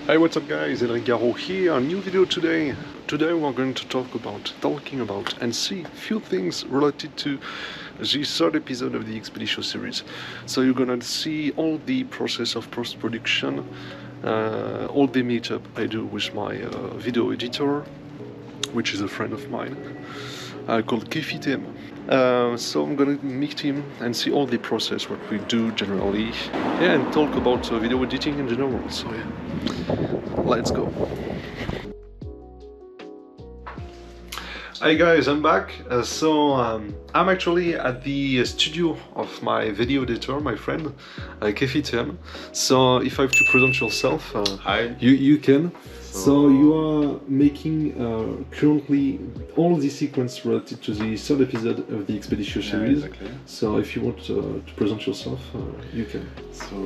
Hey, what's up guys, Elric Garrault here, a new video today. Today we're going to talking about and see a few things related to the third episode of the Expeditio series. So you're gonna see all the process of post-production, all the meetup I do with my video editor, which is a friend of mine, called Expeditio. So I'm gonna meet him and see all the process, what we do generally, and talk about video editing in general. So yeah, let's go. Hi guys, I'm back. I'm actually at the studio of my video editor, my friend, Expeditio. So if I have to present yourself, Hi. You can. So you are making currently all the sequence related to the third episode of the Expeditio series. Yeah, exactly. So if you want to present yourself, you can. So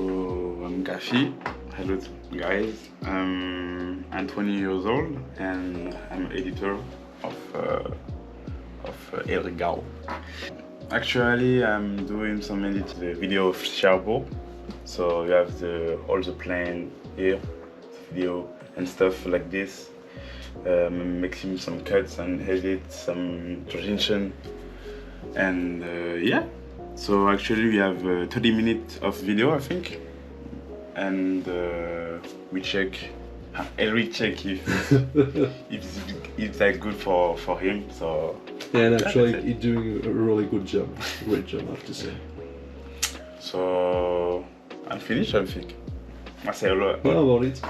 I'm Gafi. Hello guys. I'm 20 years old and I'm editor of Elric Garrault. Actually, I'm doing some the video of Cherbourg. So you have all the plan here, the video and stuff like this. Making some cuts and edit some transition, and yeah. So actually we have 30 minutes of video, I think, and we check. Elric check if that's good for him. So yeah, and actually he's doing a really good job, great job, I have to say. So I'm finished, I think. I say a lot. What about it?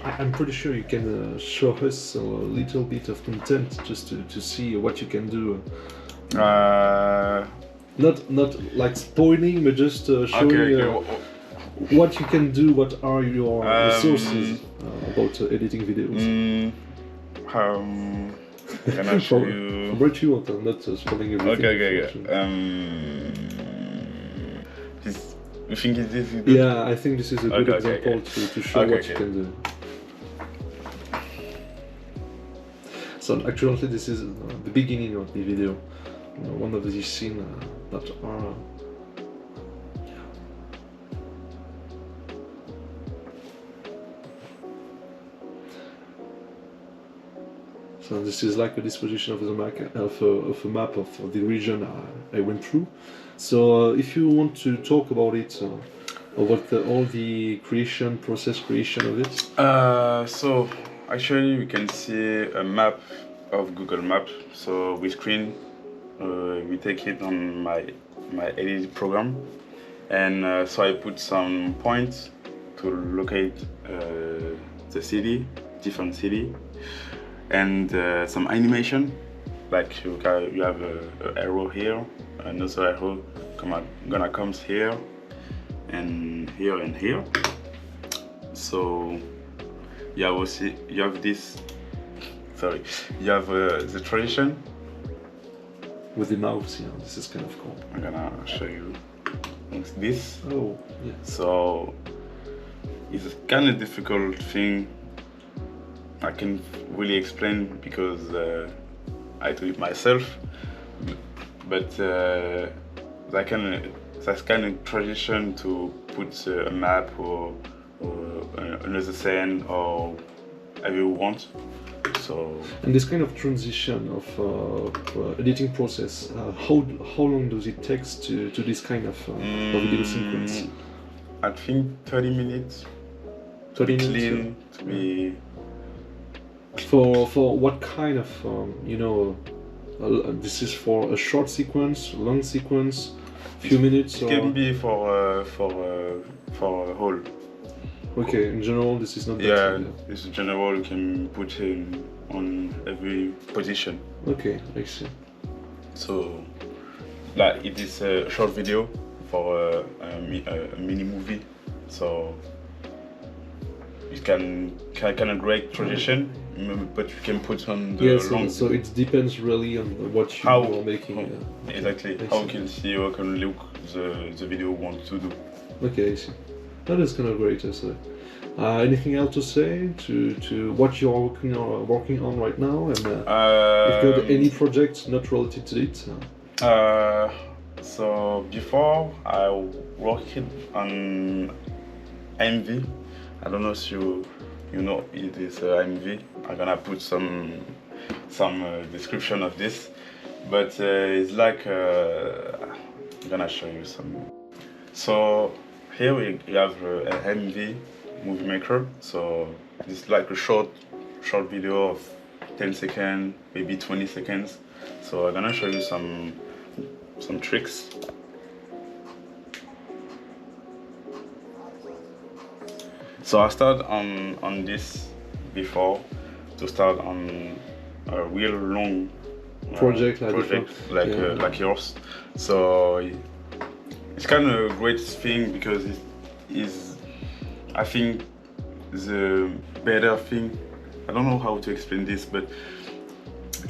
I'm pretty sure you can show us a little bit of content just to see what you can do. Not like spoiling, but just showing what you can do. What are your resources about editing videos? Can I show you? What you want, I'm not spoiling everything. Okay. You think this is good? Yeah, I think this is a good example to show what you can do. So actually this is the beginning of the video. One of these scenes that are... So this is like a disposition of the map of a map of the region I went through. So if you want to talk about it, about all the process creation of it. So actually we can see a map of Google Maps. So we screen, we take it on my edit program, and so I put some points to locate the city, different city, and some animation. Like you have an arrow here, another arrow gonna come here, and here and here. So you have this. Sorry, you have the tradition with the mouse. Yeah, this is kind of cool. I'm gonna show you this. Oh, yeah. So it's a kind of difficult thing. I can really explain because I do it myself, but that's kind of tradition to put a map or another scene or whatever you want. So and this kind of transition of editing process, how long does it take to this kind of video sequence? I think 30 minutes. 30 minutes. Clean to be. For what kind of this is for a short sequence, long sequence, few minutes? It can be for a whole. Okay, in general this is not that. Yeah, this in general you can put him on every position. Okay, I see. So like it is a short video for a mini movie, so it can kind of great tradition, but you can put on the long. So it depends really on what you are making. Exactly. How you can see, how can look the video want to do. Okay, I see. That is kind of great. Anything else to say to what you are working on right now, and if you have any projects not related to it? So before I worked on AMV, I don't know if you know it is AMV. I'm gonna put some description of this, but it's like I'm gonna show you some. So here we have an AMV movie maker. So it's like a short video of 10 seconds, maybe 20 seconds. So I'm gonna show you some tricks. So I started on this before to start on a real long project like yours. So it's kind of a great thing because it is, I think, the better thing. I don't know how to explain this, but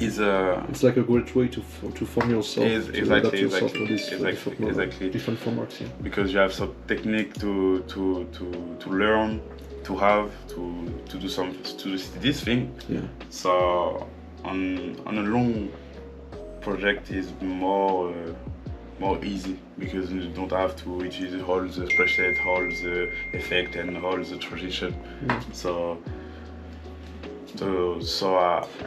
it's like a great way to form yourself, adapt yourself to this different formats. Yeah. Because you have some technique to learn, to have to do this thing. Yeah. So on a long project is more easy because you don't have to use all the preset, all the effect, and all the transition. So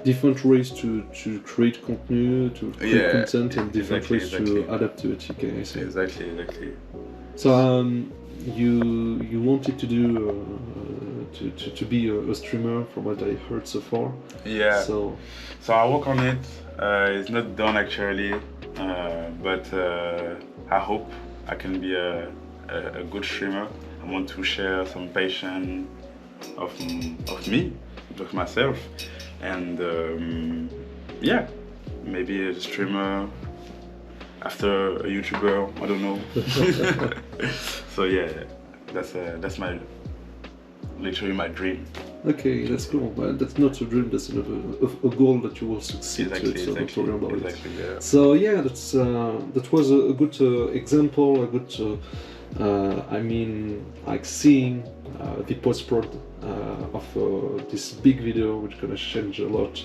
different ways to create content, to create content, and different ways to adapt to it. Okay, I see. Exactly. So you wanted to do to be a streamer, from what I heard so far. Yeah. So I work on it. It's not done actually, but I hope I can be a good streamer. I want to share some passion of me, of myself, and yeah, maybe a streamer after a YouTuber. I don't know. So yeah, that's my literally my dream. Okay, that's cool. But that's not a dream. That's a goal that you will succeed to. So don't worry about it. Yeah. So yeah, that was a good example. A good. I mean, like seeing the post-prod of this big video, which gonna change a lot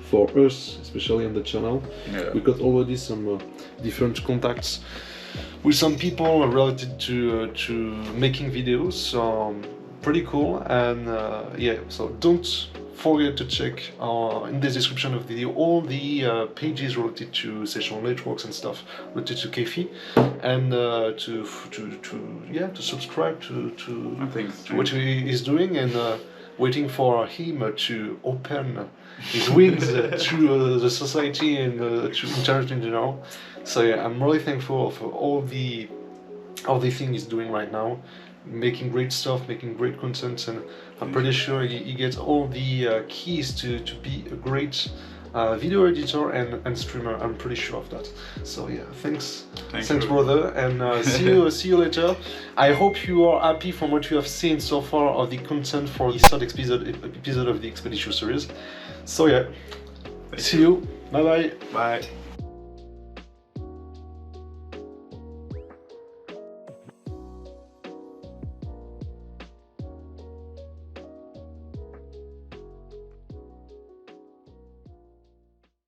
for us, especially on the channel. Yeah. We got already some different contacts with some people related to making videos. So pretty cool. And yeah, so don't forget to check in the description of the video all the pages related to social networks and stuff related to Kefi, and to subscribe to what he is doing, and waiting for him to open his wings to the society and to internet in general. So yeah, I'm really thankful for all the things he's doing right now, making great stuff, making great content, and I'm pretty sure he gets all the keys to be a great video editor and streamer. I'm pretty sure of that. So yeah, thanks brother, and see you later. I hope you are happy from what you have seen so far of the content for the third episode of the Expeditio series. So yeah, see you. Bye. Bye.